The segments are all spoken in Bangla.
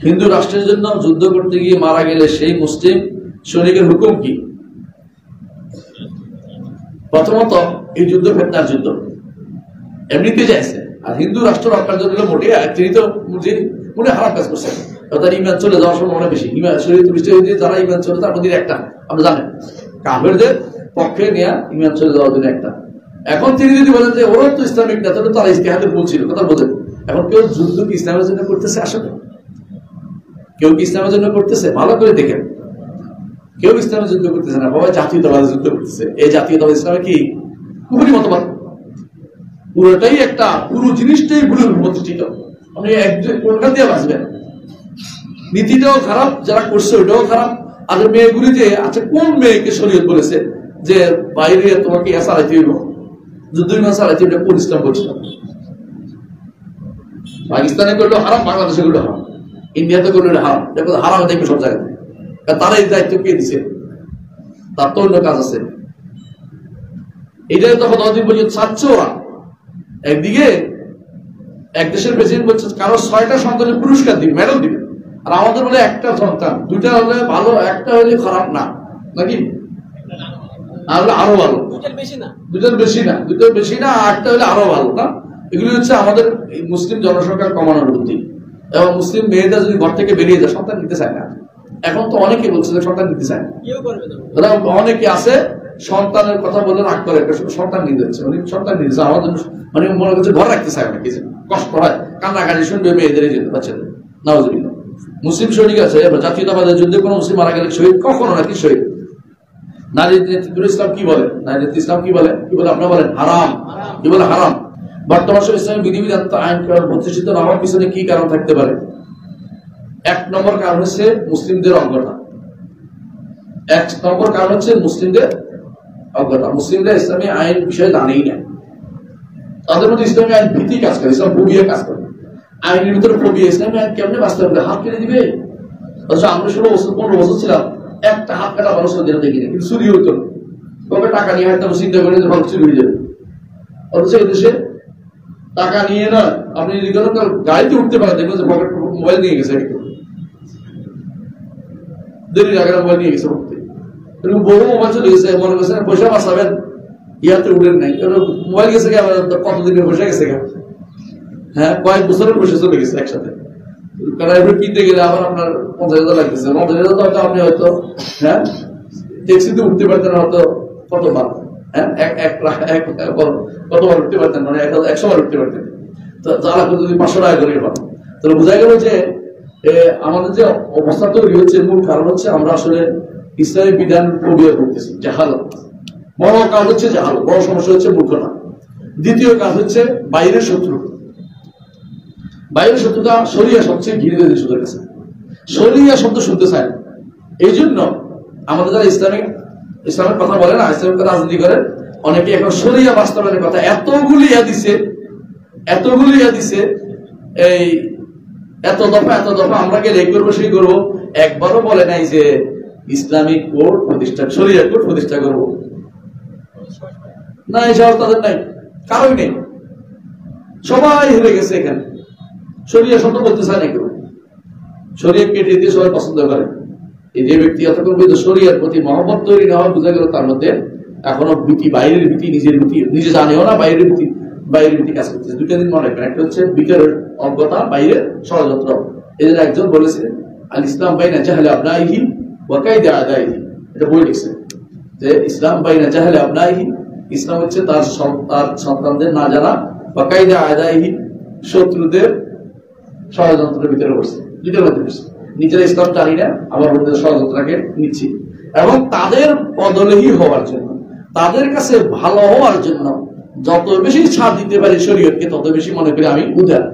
হিন্দু রাষ্ট্রের জন্য যুদ্ধ করতে গিয়ে মারা গেলে সেই মুসলিম সৈনিকের হুকুম কি? প্রথমত এই যুদ্ধ ফেতনার যুদ্ধ, এমনিতে যাইছে। আর হিন্দু রাষ্ট্র রক্ষার জন্য মোটে তিনি তো মনে হারাম কাজ করছেন, তার ইমান চলে যাওয়ার সময় অনেক বেশি। ইমান যারা ইমান চলে তার মধ্যে একটা, আমরা জানেন কাফেরদের পক্ষে নেওয়া ইমান চলে যাওয়ার জন্য একটা। এখন তিনি যদি বলেন যে ওরা তো ইসলামিক না, তাহলে তারা ইস্তেহাদের বলছিল, কথা বোঝেন। এখন কেউ যুদ্ধ কি ইসলামের জন্য করতেছে? আসলে কেউ কি ইসলামের জন্য করতেছে? ভালো করে দেখেন, কেউ ইসলামের যুদ্ধ করতেছে না, বাবা জাতীয়তাবাদের যুদ্ধ করতেছে। এই জাতীয়তাবাদ ইসলামে কি খুবই মতবাদ, পুরোটাই একটা, পুরো জিনিসটাই ভুলের প্রতিষ্ঠিত। আপনি কোনখান দিয়ে বাঁচবেন? নীতিটাও খারাপ, যারা করছে ওইটাও খারাপ। আর মেয়েগুলিতে আচ্ছা, কোন মেয়েকে শরীয়ত বলেছে যে বাইরে তোমাকে সারাইতে হইব, যুদ্ধ বিমান সারাইতে হইব? কোন ইসলাম করছিল? পাকিস্তানে করলেও হারাম, বাংলাদেশে করলেও হারাম, ইন্ডিয়াতে করলে হারাম। দেখো হারাম দেখবে সব জায়গাতে। তারা এই দায়িত্ব কে দিছে? তার তো অন্য কাজ আছে। এটাই তখন অধিক পর্যন্ত চাচ্ছে ওরা। একদিকে এক দেশের প্রেসিডেন্ট বলছে কারো 6টা সন্তানের পুরস্কার দিবে, মেডেল দিবে, আর আমাদের বলে একটা সন্তান, 2টা হলে ভালো, একটা হলে খারাপ না, নাকি? আরো ভালো, 2টার বেশি না, 2টার বেশি না, 8টা হলে আরো ভালো না? এগুলি হচ্ছে আমাদের মুসলিম জনসংখ্যা কমানোর বুদ্ধি। এবং মুসলিম মেয়েরা যদি ঘর থেকে বেরিয়ে যায়, সন্তান নিতে চায় না। এখন তো অনেকে বলছে যে সন্তান নিতে চায় না, অনেকে আছে সন্তানের কথা বলে রাগ করে, সন্তান নিয়ে যাচ্ছে, সন্তান নিয়ে যাচ্ছে আমাদের, মানে মনে করছে ঘর রাখতে চায় না, কিছু কষ্ট হয়, কান্নাকাটি শুনবে মেয়েদের যেতে পারছে না। নাউজুবিল্লাহ। মুসলিম সৈনিক আছে, জাতীয়তাবাদের যুদ্ধে কোনো মুসলিম মারা গেলে শহীদ, কখনো নাকি শহীদ। নারী নেতৃত্ব ইসলাম কি বলে? নারী নেতৃত্ব ইসলাম কি বলে? আপনারা বলেন হারাম। কি বলে? হারাম। বর্তমান সময় ইসলামী বিধিবিধান আইন প্রতিষ্ঠিত না হওয়ার পিছনে কি কারণ থাকতে পারে? 1 নম্বর কারণ হচ্ছে মুসলিমদের অজ্ঞতা। 1 নম্বর কারণ হচ্ছে মুসলিমদের অজ্ঞতা। মুসলিমরা ইসলামী আইন বিষয়ে জানেই না, তাদের মধ্যে ইসলামী আইন ভীতি কাজ করে, ইসলাম ফোবিয়া কাজ করে। আইনের ভিতরে ফোবিয়া, ইসলামী আইন কেমনে বাস্তবে হাত কেটে দিবে? অথচ আমরা 16 বছর 15 বছর ছিলাম, একটা হাত কাটা মানুষ দেখি না, কিন্তু চুরি হতো। তবে টাকা নিয়ে হয়তো চিন্তা করে যে ভালো চুরি হয়ে যাবে। অথচ এই দেশে টাকা নিয়ে না, আপনি যদি গাড়িতে উঠতে পারেন, দেখবেন যে পকেট মোবাইল নিয়ে গেছে, দেরি টাকা মোবাইল নিয়ে গেছে উঠতে, বহু মোবাইল চলে গেছে। মনে করছেন পয়সা বাঁচাবেন, ইয়াতে উঠেন নাই, মোবাইল গেছে গে, কতদিনের পয়সা গেছে গে, হ্যাঁ কয়েক বছরের পয়সা চলে গেছে একসাথে। কারণ এবার কিনতে গেলে আবার আপনার 50,000 লাগতেছে। 50,000 হয়তো আপনি হয়তো হ্যাঁ ট্যাক্সিতে উঠতে পারতেন হয়তো কতবার, হ্যাঁ কতবার উঠতে পারতেন, মানে 100 বার উঠতে পারতেন। তো যারা যদি 500 টাকা করে পান, তাহলে বোঝা গেল যে আমাদের যে অবস্থা তৈরি হচ্ছে, মূল কারণ হচ্ছে আমরা আসলে ইসলামী বিধান প্রয়োগ করতেছি। জাহালত বড় কাজ হচ্ছে, জাহালত বড় সমস্যা হচ্ছে মূর্খতা। দ্বিতীয় কাজ হচ্ছে বাইরের শত্রু। বাইরের শত্রুতা শরিয়া সবচেয়ে ঘিরে দেয় দেশের কাছে, শরিয়া শব্দ শুনতে চায়। এই জন্য আমাদের যারা ইসলামের কথা বলে না, ইসলামের রাজনীতি করে, অনেকে এখন শরিয়া বাস্তবায়নের কথা এতগুলি ইয়া দিছে, এই এত দফা আমরা গেলে এই করবো সেই করবো, একবারও বলে নাই যে ইসলামিক কোর্ট প্রতিষ্ঠা, শরিয়া কোর্ট প্রতিষ্ঠা করবো না। এই সাহস তাদের নাই, কারোই নেই, সবাই হেরে গেছে। এখানে শরিয়া শব্দ বলতে চায় না কেউ, শরিয়া কেটে দিয়ে সবাই পছন্দ করে। এই যে ব্যক্তি এতক্ষণ পর্যন্ত শরিয়ার প্রতি মহব্বত তৈরি না হয়, বোঝা গেল তার মধ্যে এখনো ভীতি, বাইরের ভীতি, নিজের ভীতি, নিজে জানেও না, বাইরের ভীতি কাজ করতেছে। 2টা দিন মনে রাখবেন, একটা হচ্ছে ভিতরের অজ্ঞতা, বাইরের ষড়যন্ত্র। এদের একজন বলেছিলেন আল ইসলাম বাইনা জাহলে আবনাইহি ওয়া কাইদা আদাইহি, এটা বই লিখছে যে ইসলাম বাইনা জাহলে আবনাইহি, ইসলাম হচ্ছে তার সন্তানদের না জানা, ওয়া কাইদা আদাইহি, শত্রুদের ষড়যন্ত্রের ভিতরে বসছে, 2টার মধ্যে বসছে। নিজেরা ইসলাম জানি না, আবার ওদের ষড়যন্ত্রকে নিচ্ছি, এবং তাদের পদলেহী হওয়ার জন্য, তাদের কাছে ভালো হওয়ার জন্য যত বেশি ছাড় দিতে পারি শরীয়তকে, তত বেশি মনে করি আমি উদার,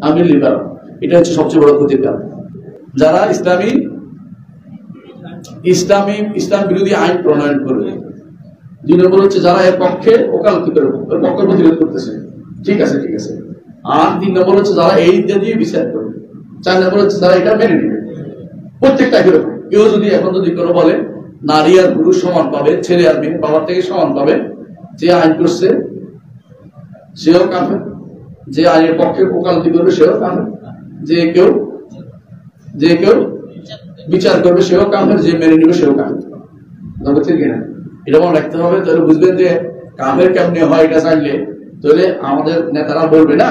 আমি লিবারাল। এটা হচ্ছে সবচেয়ে বড় ক্ষতির কারণ। যারা ইসলাম বিরোধী আইন প্রণয়ন করবে, 2 নম্বর হচ্ছে যারা এর পক্ষে ওকালতি করে, এর পক্ষে প্রতিরোধ করতেছে, ঠিক আছে। আর 3 নম্বর হচ্ছে যারা এই দিয়ে বিচার করবে। 4 নম্বর হচ্ছে যারা এটা মেনে নেবে। প্রত্যেকটা এরকম। কেউ যদি এখন কোনো বলে নারী আর পুরুষ সমান পাবে, ছেলে আর মেয়ে বাবার থেকে সমান পাবে, যে আইন করছে সেও কাফের, যে আইনের পক্ষে ওকালতি করবে সেও কাফের, যে কেউ যে কেউ বিচার করবে সেও কাফের, যে মেনে নিবে সেও কাফের। বুঝছেন কিনা? এটা মনে রাখতে হবে। তাহলে বুঝবেন যে কাফের কেমনি হয় এটা চাইলে, তাহলে আমাদের নেতারা বলবে না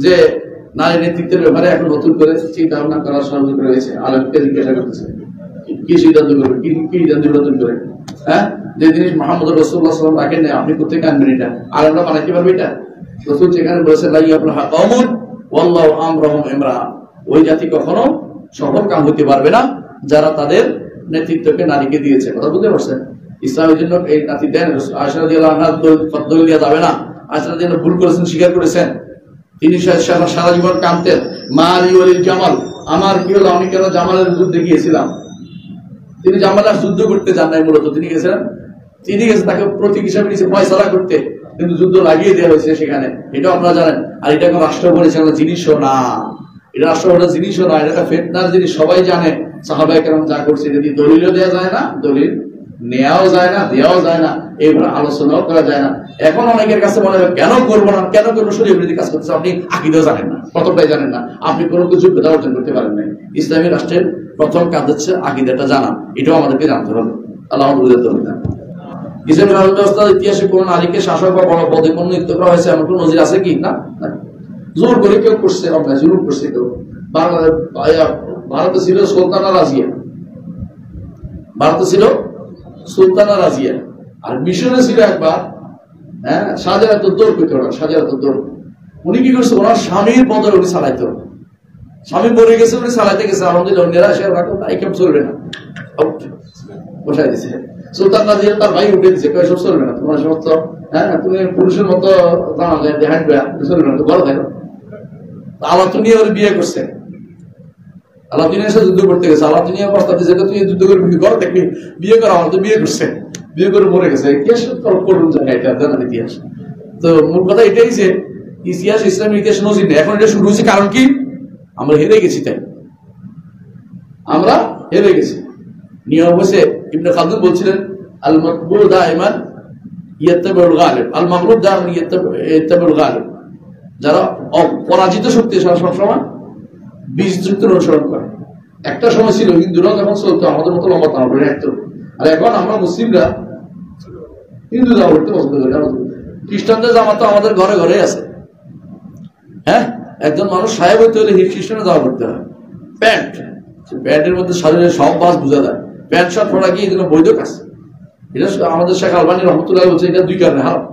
যে নারী নেতৃত্বের ব্যাপারে এখন নতুন করে চিন্তা ভাবনা করার সুযোগ রয়েছে, আলোককে জিজ্ঞাসা করতেছে কি সিদ্ধান্ত করবে, কি সিদ্ধান্ত নতুন করে। হ্যাঁ, যে জিনিস মোহাম্মদ রাসূলুল্লাহ সাল্লাল্লাহু আলাইহি ওয়াসাল্লাম রাখেন না, আপনি কোথেকে আনবেন এটা? আর আমরা বানাইতে পারবো এটা? রাসূল যেখানে বলেছেন লা ইয়াফলাহু কওমুন ওয়াল্লাহু আমরুহুম ইমরাআ, ওই জাতি কখনো সফল কাম হতে পারবে না যারা তাদের নেতৃত্বকে নারীকে দিয়েছে। কথা বুঝতে পারছেন? ইসলামের জন্য এই নাতি দেন। আয়েশা রাদিয়াল্লাহু আনহা দলিল দেওয়া যাবে না। আয়েশা রাদিয়াল্লাহু আনহা ভুল করেছেন, স্বীকার করেছেন। তিনি সারা জীবন কাঁদতেন, মা আলী ওয়ালিল জামাল, আমার কি হলো, আমি কেন জামালের যুদ্ধে গিয়েছিলাম। তিনি জামালের যুদ্ধ করতে যান নাই, মূলত তিনি গেছেন তাকে প্রতীক হিসাবে নিচে ফয়সালা করতে, কিন্তু যুদ্ধ লাগিয়ে দেওয়া হয়েছে সেখানে, এটাও আপনারা জানেন। আর এটা কোনো রাষ্ট্র পরিচালনার জিনিসও না, এটা রাষ্ট্র পরিচালনার জিনিসও না, এটা ফিতনার জিনিস, সবাই জানে। সাহাবায়ে কেরাম যা করছে, যদি দলিলও দেওয়া যায় না, দলিল নেওয়াও যায় না, দেওয়াও যায় না, এইভাবে আলোচনাও করা যায় না। এখন অনেকের কাছে মনে হয় কেন করবো না, কেন করবো, শরীয়ত বিরোধী কাজ করতেছে। আপনি আকীদাও জানেন না, প্রথমটাই জানেন না, আপনি কোনো কিছু যোগ্যতা অর্জন করতে পারেন নাই। ইসলামী রাষ্ট্রের প্রথম কাজ হচ্ছে আকীদাটা জানা, এটাও আমাদেরকে জানতে হবে। আল্লাহ বুঝতে হবে না। ইসলামী রাষ্ট্র ব্যবস্থার ইতিহাসে কোন নারীকে শাসক বা বড় পদে কোন নিযুক্ত করা হয়েছে এমন কোন নজির আছে কি? না, জোর করে কেউ করছে, আমরা জুলুম করছে কেউ। ভারতে ছিল সুলতানা রাজিয়া, ভারতে ছিল সুলতানা রাজিয়া, আর মিশরে ছিল একবার শাহজালাতুদ্দৌলা কইতে পারেন, শাহজালাতুদ্দৌলা। উনি কি করছে, ওনার স্বামীর বদলে উনি চালাইতো, স্বামী মরে গেছে, উনি চালাইতে গেছে, আলহামদুলিল্লাহ অন্যেরা এসে রাখো তাই কেমন চলবে না, বসাই দিছে। সুলতান রাজিয়া তার ভাই উঠে দিছে, সব চলবে না তোমার সমস্ত, তুমি পুরুষের মতো হাঁটবে, চলবে না, বড় থাকো। আল্লাহ তুমি ওর বিয়ে করছে, আল্লাহ দুনিয়ার সাথে যুদ্ধ করতে গেছে, আল্লাহ দুনিয়া প্রস্তাব দিয়েছে তুই যুদ্ধ করবি, ঘর দেখবি, বিয়ে করা, আমার তো বিয়ে করছে, বিয়ে করে মরে গেছে। করুন জায়গা এটা জানার ইতিহাস। তো মূল কথা এটাই যে ইতিহাস, ইসলামের ইতিহাস নজির নেই। এখন এটা শুরু হয়েছে কারণ কি? আমরা হেরে গেছি, তাই আমরা হেরে গেছি। নিয়ম হয়েছে, ইবনে খালদুন বলছিলেন আল মাকবুল দাইমান ইয়াত্তাবিউল গালিব, আল মাগলুব দাইমান ইয়াত্তাবিউল গালিব। যারা পরাজিত শক্তি সবসময় বিজযুক্তের অনুসরণ করে। একটা সময় ছিল হিন্দুরা যখন চলতো আমাদের মতো লম্বা তামা করে রাখতো, আর এখন আমরা মুসলিমরা হিন্দু জামা পড়তে পছন্দ করি। খ্রিস্টানদের জামা তো আমাদের ঘরে ঘরে আছে। হ্যাঁ, একজন মানুষ সাহেব হইতে হলে খ্রিস্টানের জামা পড়তে হয়, প্যান্ট, প্যান্টের মধ্যে শরীরের সব বাস বোঝা যায়। প্যান্ট শার্ট পরা কি এগুলো বৈধ কাজ? এটা আমাদের শেখ আলবানী রহমতুল্লাহ বলছে এটা দুই কারণে হারাম।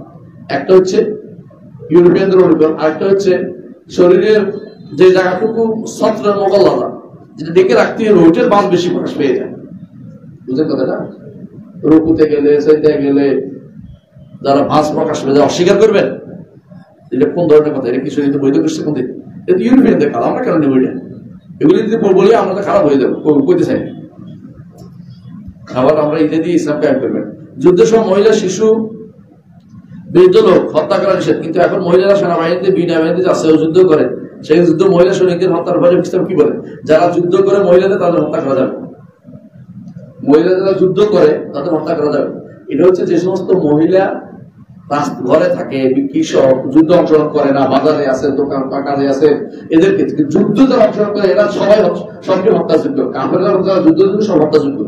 একটা হচ্ছে ইউরোপিয়ানদের অনুকরণ, আরেকটা হচ্ছে শরীরের যে জায়গাটুকু ছত্রের মোকাল্লা, যেটা ডেকে রাখতে হবে, ওইটার বাস বেশি প্রকাশ পেয়ে যায়। বুঝলেন কথাটা? রুকুতে গেলে, সেজদায় গেলে যারা ভাঁজ প্রকাশ পেয়ে যায়, অস্বীকার করবেন। এটা কোন ধরনের কথা? এটা কি শরীরে বৈধ করছে কোন দিন? এটা ইউরোপিয়ানদের কাজ, আমরা কেন নেব এটা? এগুলি যদি বলি আমরা তো খারাপ হয়ে যাবো, কইতে চাই না। আবার আমরা এটা দিয়ে ইসলাম কায়েম করবেন। যুদ্ধের সময় মহিলা, শিশু, বৃদ্ধ লোক হত্যা করা নিষেধ, কিন্তু এখন মহিলারা সেনাবাহিনীতে, বিনা বাহিনীতে যাচ্ছে, যুদ্ধ করে, সেই যুদ্ধ মহিলা সৈনিকদের হত্যার ব্যাপারে ইসলাম কি বলে? যারা যুদ্ধ করে মহিলাদের, তাদের হত্যা করা যাবে। মহিলা যারা যুদ্ধ করে তাদের হত্যা করা যাবে। এটা হচ্ছে যে সমস্ত মহিলা ঘরে থাকে, কৃষক, যুদ্ধ অংশগ্রহণ করে না, বাজারে আছে, দোকান কাজে আছে, এদেরকে যুদ্ধ যারা অংশগ্রহণ করে এরা সবাই সবকে হত্যাযোগ্য। কাফেররা যারা যুদ্ধ সব হত্যাযোগ্য।